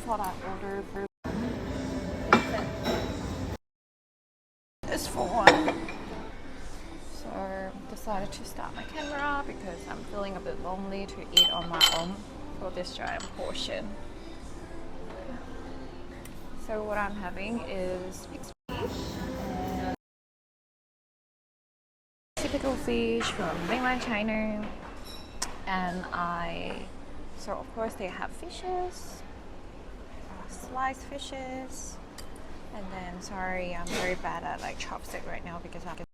thought I ordered for this for one. So decided to start my camera because I'm feeling a bit lonely to eat on my own for this giant portion. So what I'm having is mixed fish and typical fish from mainland China, and so of course they have fishes, sliced fishes, and then sorry, I'm very bad at like chopstick right now because I can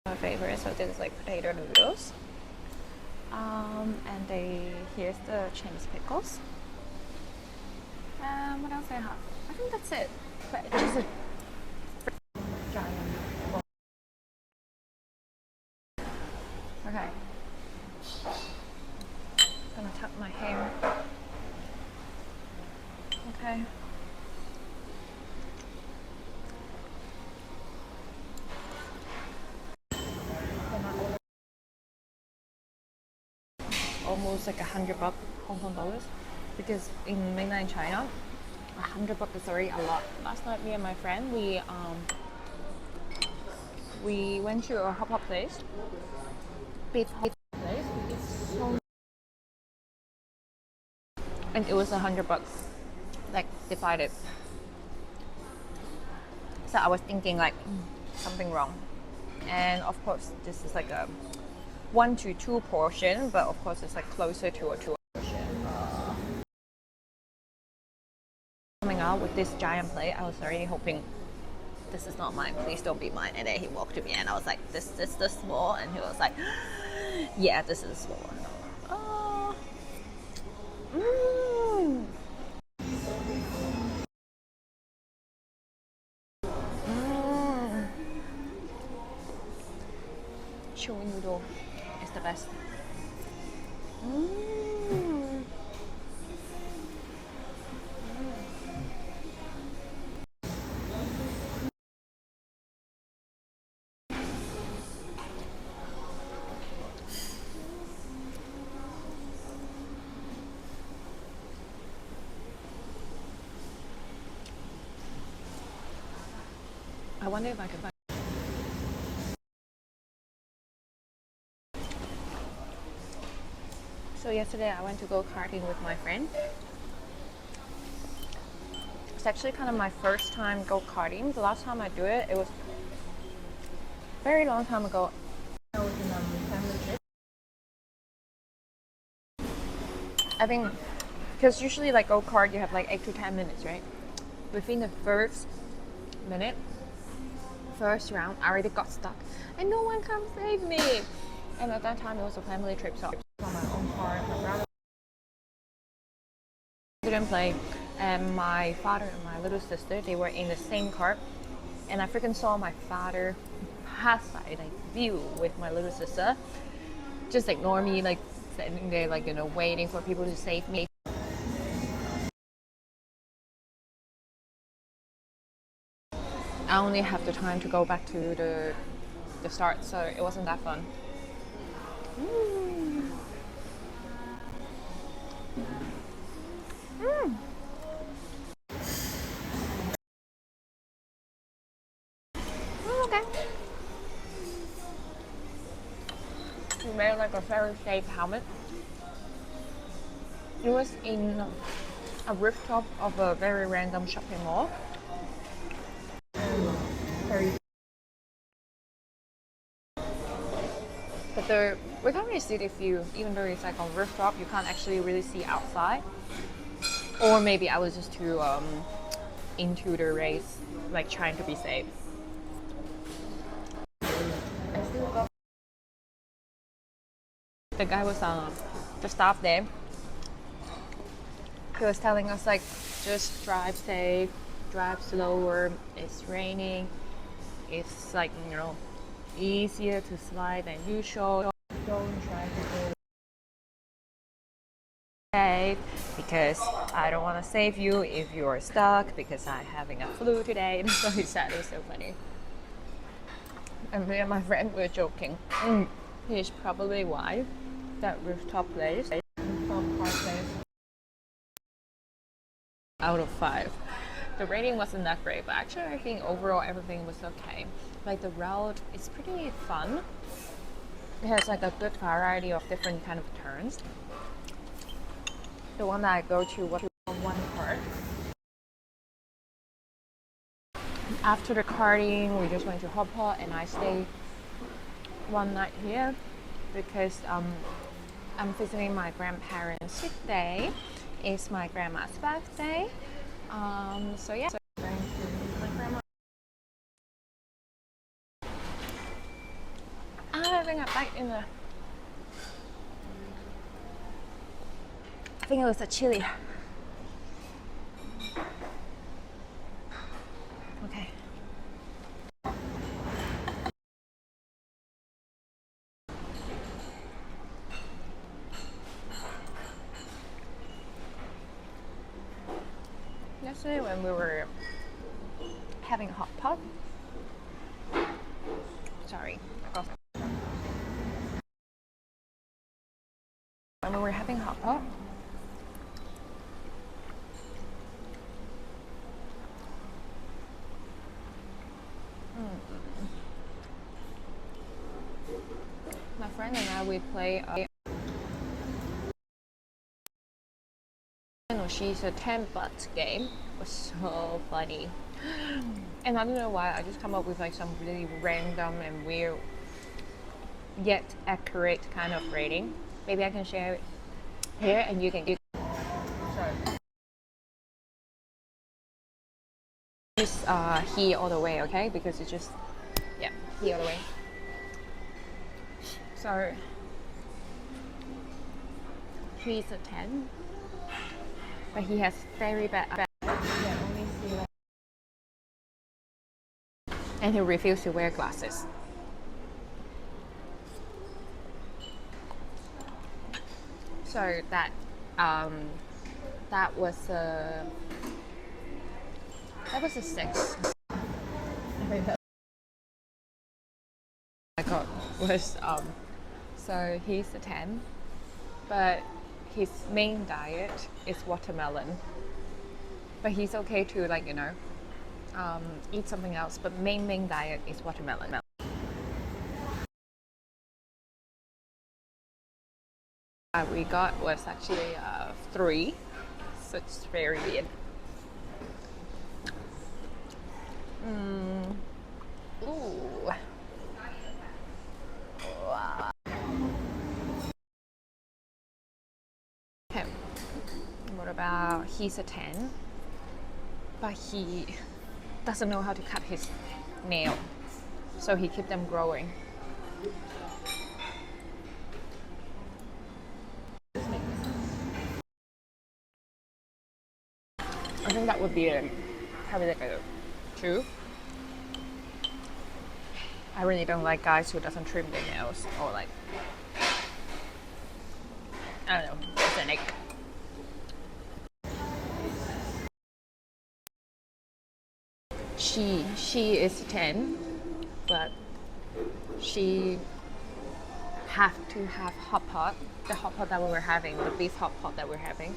my favorite. So this is like potato noodles, and here's the Chinese pickles. What else I have? I think that's it. But it's just a giant bowl. Okay. Gonna tuck my hair. Okay. Almost like $100 Hong Kong dollars, because in mainland China, $100 is already a lot. Last night, me and my friend, we went to a hot pot place, beef hot pot place, and it was $100, like divided. So I was thinking like something wrong, and of course this is like a 1 to 2 portion, but of course it's like closer to a 2 portion. Coming out with this giant plate, I was already hoping this is not mine, please don't be mine. And then he walked to me and I was like, this is the small, and he was like, yeah, this is small. Oh. Mm. Mm. Chewy noodle is the best. Mm. I wonder if I can find. So yesterday I went to go karting with my friend. It's actually kind of my first time go karting. The last time I do it, it was a very long time ago. I was in a family trip. I think because usually like go kart you have like 8 to 10 minutes, right? Within the first minute, first round, I already got stuck and no one come save me. And at that time it was a family trip, so on my own car. My brother didn't play, and my father and my little sister, they were in the same car, and I freaking saw my father pass by like view with my little sister, just ignore me, like standing there, like, you know, waiting for people to save me. I only have the time to go back to the start, so it wasn't that fun. Mm. Mm. Okay. We made like a very safe helmet. It was in a rooftop of a very random shopping mall. But we can't really see the view, even though it's like on rooftop, you can't actually really see outside. Or maybe I was just too into the race, like trying to be safe. The guy was the staff there. He was telling us like, just drive safe, drive slower. It's raining. It's like, you know, easier to slide than usual. Don't try to go safe because I don't want to save you if you're stuck because I'm having a flu today. So he said it was so funny. And me and my friend were joking. He's probably why that rooftop place, rooftop park place, out of 5. The rating wasn't that great, but actually I think overall everything was okay. Like the route is pretty fun. It has like a good variety of different kind of turns. The one that I go to was on one part. After the karting, we just went to hot pot and I stayed one night here because I'm visiting my grandparents today. It's my grandma's birthday. So yeah, so I'm going to my grandma. I'm having a bite in the. I think it was a chili. Okay. Yesterday when we were having hot pot. Sorry, when we were having hot pot. My friend and I, we play She's a 10 bucks game. It was so funny. And I don't know why, I just come up with like some really random and weird yet accurate kind of rating. Maybe I can share it here and you can do. So just he all the way, okay? Because it's just, yeah, he all the way. So he's a 10, but he has very bad. And he refused to wear glasses. So that was a 6. I got was so he's a 10, but his main diet is watermelon. But he's okay to, like, you know, eat something else, but main diet is watermelon. We got was actually 3, so it's very weird. Ooh. Wow. Okay. What about he's a 10, but he doesn't know how to cut his nail, so he keep them growing. I think that would be probably like a 2. I really don't like guys who doesn't trim their nails, or like, I don't know, authentic. She is 10, but she have to have hot pot. The hot pot that we were having, the beef hot pot that we're having,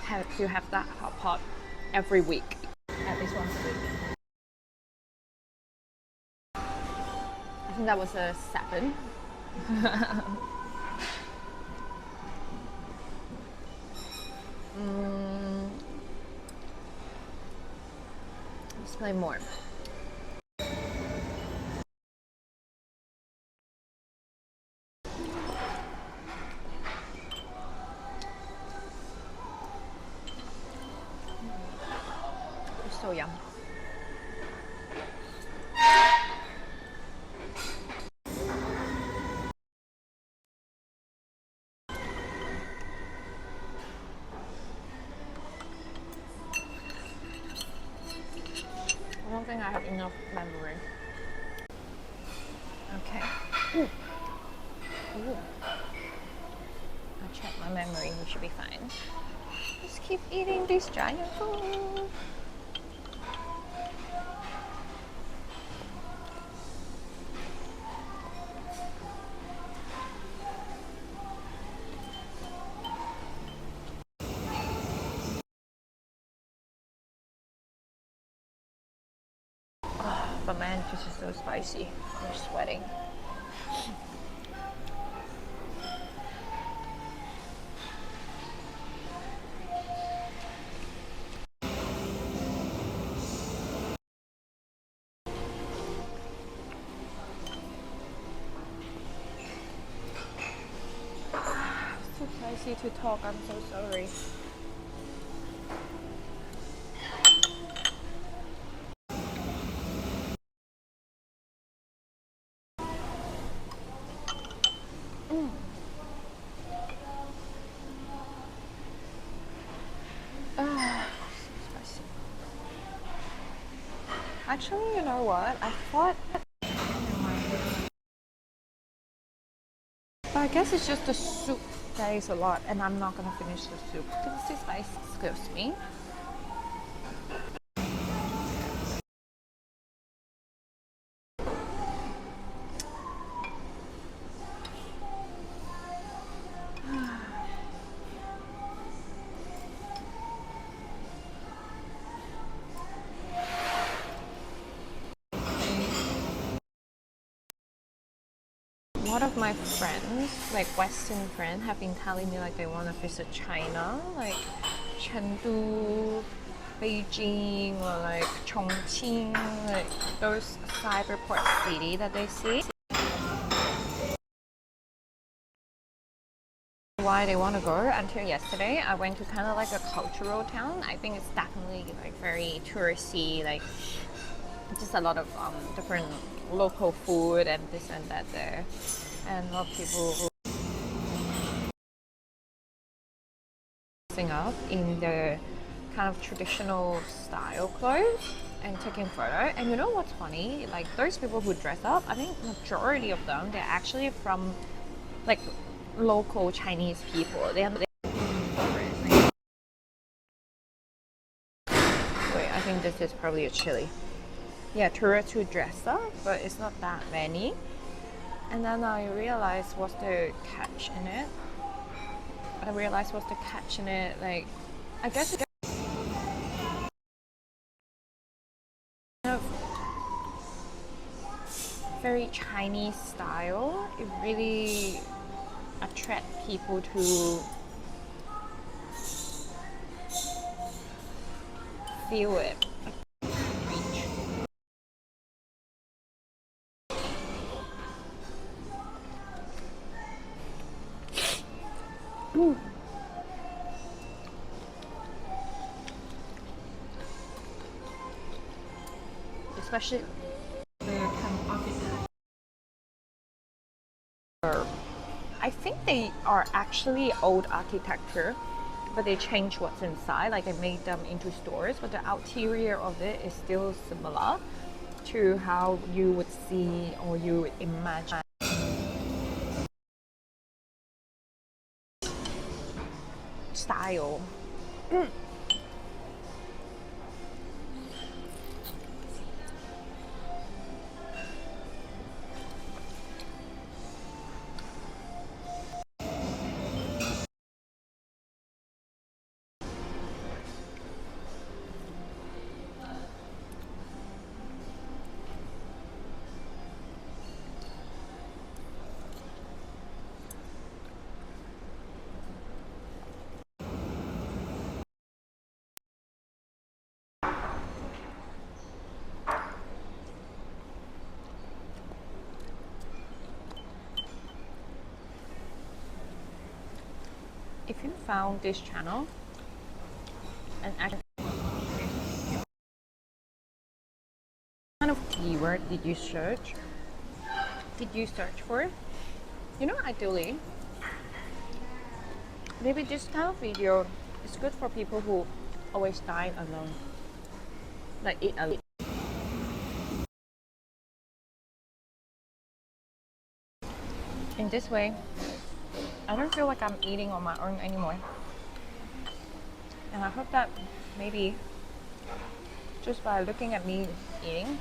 have to have that hot pot every week, at least once a week. I think that was a 7. Let's play more. It's so yum. I don't think I have enough memory. Okay. Ooh. I'll check my memory, we should be fine. Just keep eating this giant food. But man, this is so spicy. I'm sweating. Too spicy to talk. I'm so sorry. Spicy. Actually, you know what? I thought. But I guess it's just the soup that is a lot, and I'm not gonna finish the soup because it's too spicy. Excuse me. One of my friends, like Western friends, have been telling me like they want to visit China, like Chengdu, Beijing, or like Chongqing, like those cyberport city that they see. Why they want to go until yesterday. I went to kind of like a cultural town. I think it's definitely like very touristy, like just a lot of different local food and this and that there, and a lot of people dressing up in the kind of traditional style clothes and taking photo. And you know what's funny? Like those people who dress up, I think majority of them they're actually from like local Chinese people. Wait, I think this is probably a chili. Yeah, tourists who dress up, but it's not that many. And then I realized what's the catch in it. Like, I guess it's kind of very Chinese style. It really attracts people to feel it. Ooh. Especially I think they are actually old architecture, but they changed what's inside. Like they made them into stores, but the exterior of it is still similar to how you would see or you would imagine style. If you found this channel and actually what kind of keyword did you search? Did you search for? You know, ideally, maybe this kind of video is good for people who always dine alone, like eat alone. In this way, I don't feel like I'm eating on my own anymore. And I hope that maybe just by looking at me eating,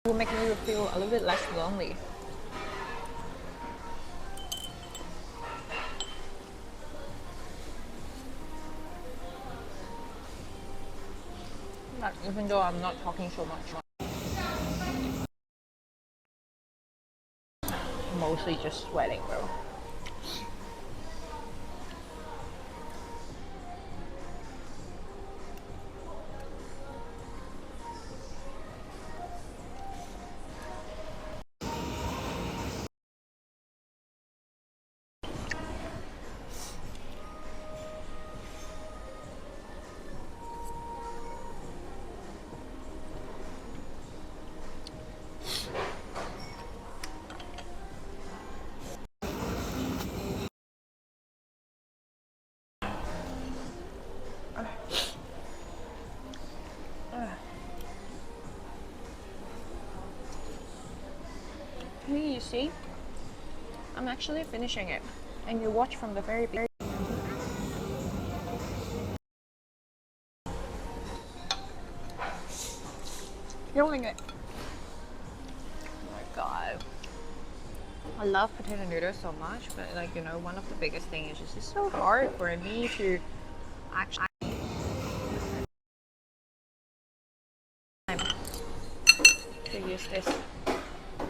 will make me feel a little bit less lonely. even though I'm not talking so much. Mostly just sweating, bro. Here you see, I'm actually finishing it, and you watch from the very beginning. Killing it. Oh my god. I love potato noodles so much, but like, you know, one of the biggest things is just it's so hard for me to actually to use this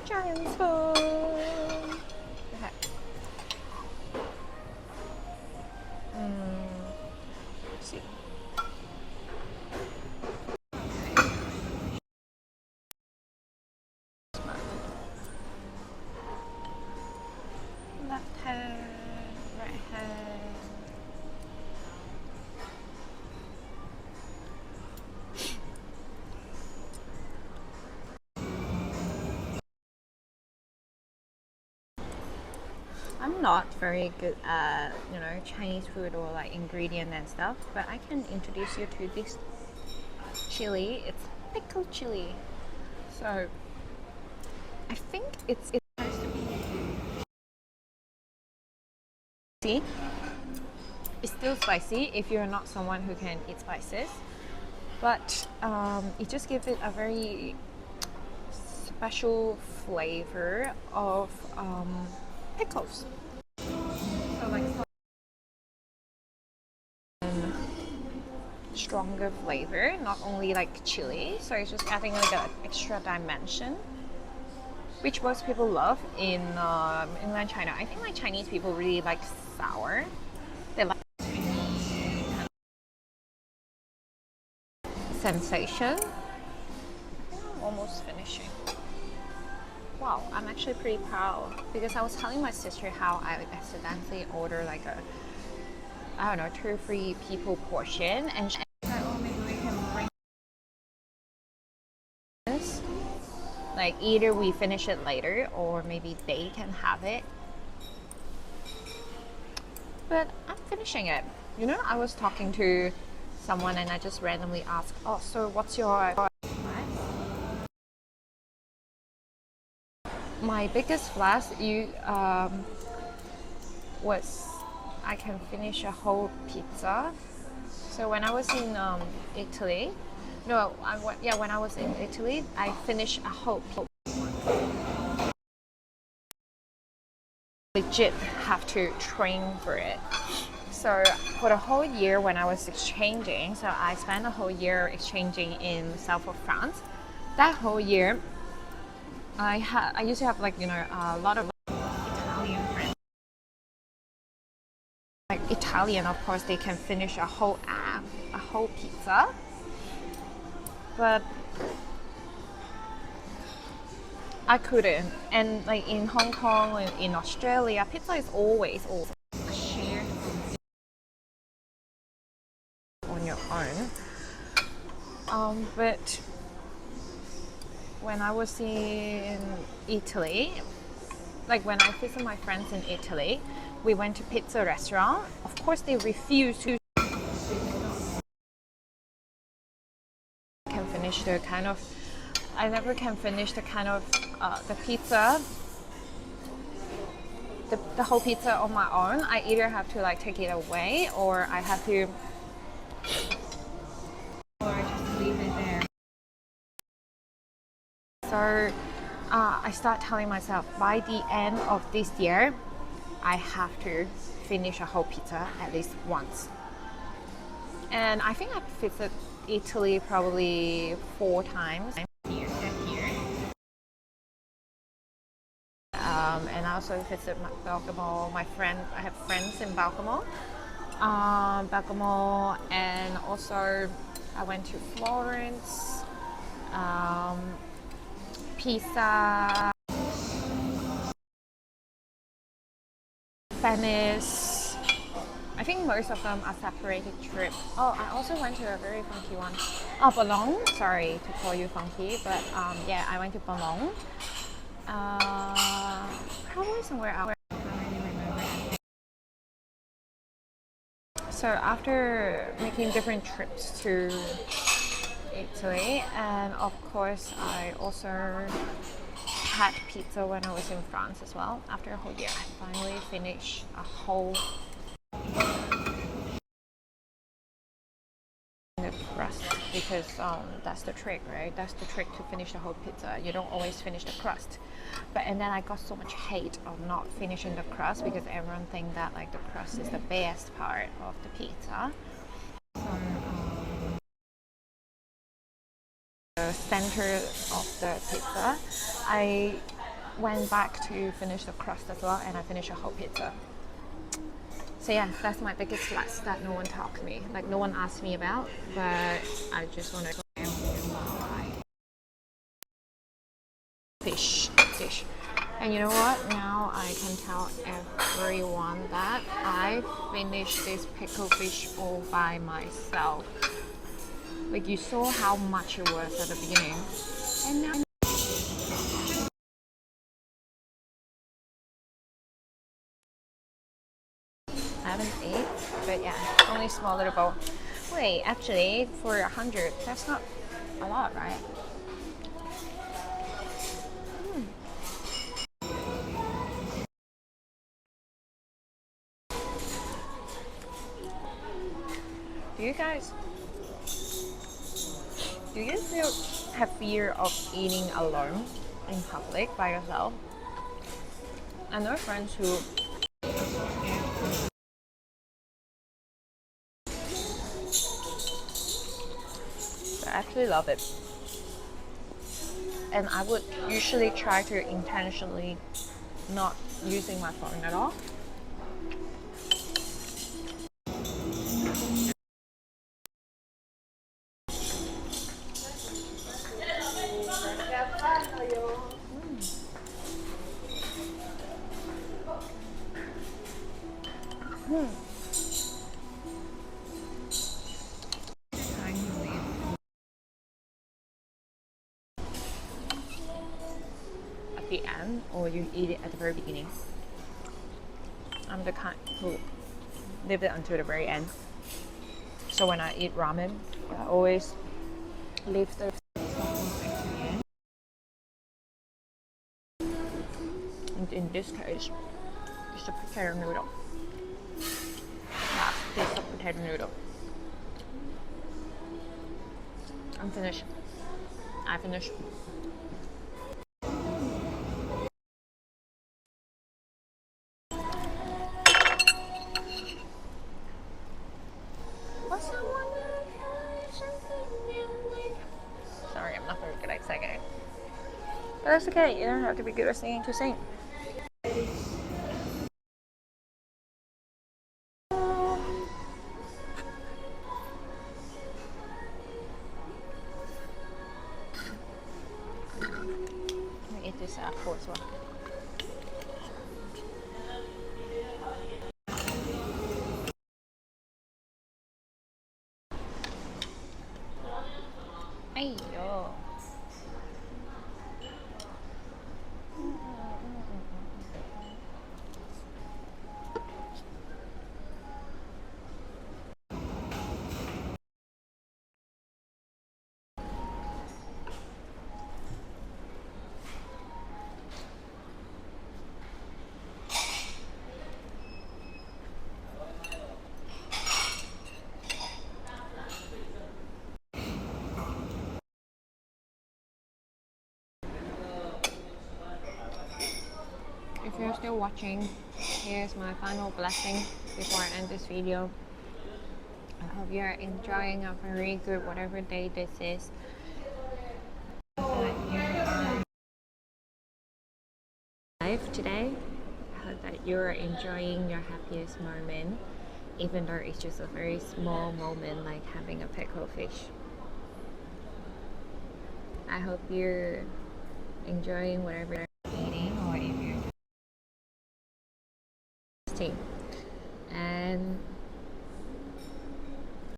giant spoon. Okay. Let's see. Left hand, right hand. I'm not very good at, you know, Chinese food or like ingredient and stuff, but I can introduce you to this chili. It's pickle chili. So I think it's supposed to be. See, it's still spicy if you're not someone who can eat spices, but it just gives it a very special flavor of pickles. So like stronger flavor, not only like chili. So it's just adding like an extra dimension, which most people love in inland China. I think like Chinese people really like sour. They like sensation. I think I'm almost finishing. Wow, I'm actually pretty proud because I was telling my sister how I accidentally ordered like a, I don't know, 2 or 3 people portion, and she said, oh, maybe we can bring this. Like either we finish it later or maybe they can have it. But I'm finishing it. You know, I was talking to someone and I just randomly asked, oh, so what's your... My biggest flash was I can finish a whole pizza. So when I was in Italy, no, when I was in Italy, I finished a whole pizza. Legit have to train for it. So for the whole year when I was exchanging, so I spent a whole year exchanging in south of France. That whole year, I used to have like, you know, a lot of Italian friends. Like Italian, of course, they can finish a whole pizza, but I couldn't. And like in Hong Kong and in Australia, pizza is always shared on your own. But when I was in Italy, like when I visited my friends in Italy, we went to pizza restaurant. Of course, they refused to can finish the kind of. I never can finish the kind of the pizza, the whole pizza on my own. I either have to like take it away, or I have to, or I just leave it there. So I start telling myself by the end of this year, I have to finish a whole pizza at least once. And I think I Italy probably 4 times. And I also visit Bergamo. I have friends in Bergamo. And also I went to Florence, Pisa, Venice. I think most of them are separated trips. Oh, I also went to a very funky one. Oh, Bologna. Sorry to call you funky, but yeah, I went to Bologna. Probably somewhere else. So after making different trips to Italy, and of course I also had pizza when I was in France as well. After a whole year, I finally finished a whole crust, because that's the trick, right? That's the trick to finish the whole pizza. You don't always finish the crust. And then I got so much hate of not finishing the crust because everyone think that like the crust is the best part of the pizza. The center of the pizza, I went back to finish the crust as well, and I finished a whole pizza. So yeah, that's my biggest flex that no one talked to me, like no one asked me about, but I just want to fish. And you know what? Now I can tell everyone that I finished this pickle fish all by myself. Like you saw how much it was at the beginning, and now I haven't ate, but yeah, only small little bowl. Wait, actually, for 100, that's not a lot, right? Do you guys, do you still have fear of eating alone in public by yourself? I know friends who actually love it. And I would usually try to intentionally not using my phone at all. At the end, or you eat it at the very beginning. I'm the kind who leave it until the very end. So when I eat ramen, I always leave the and in this case, it's a potato noodle. Last piece of potato noodle. I'm finished. I finished. Sorry, I'm not very good at singing. But that's okay, you don't have to be good at singing to sing. Let me eat this apple as well. Ayo. If you're still watching, here's my final blessing before I end this video. I hope you're enjoying a very good whatever day this is. That you are alive today. I hope that you're enjoying your happiest moment, even though it's just a very small moment like having a pickle fish. I hope you're enjoying whatever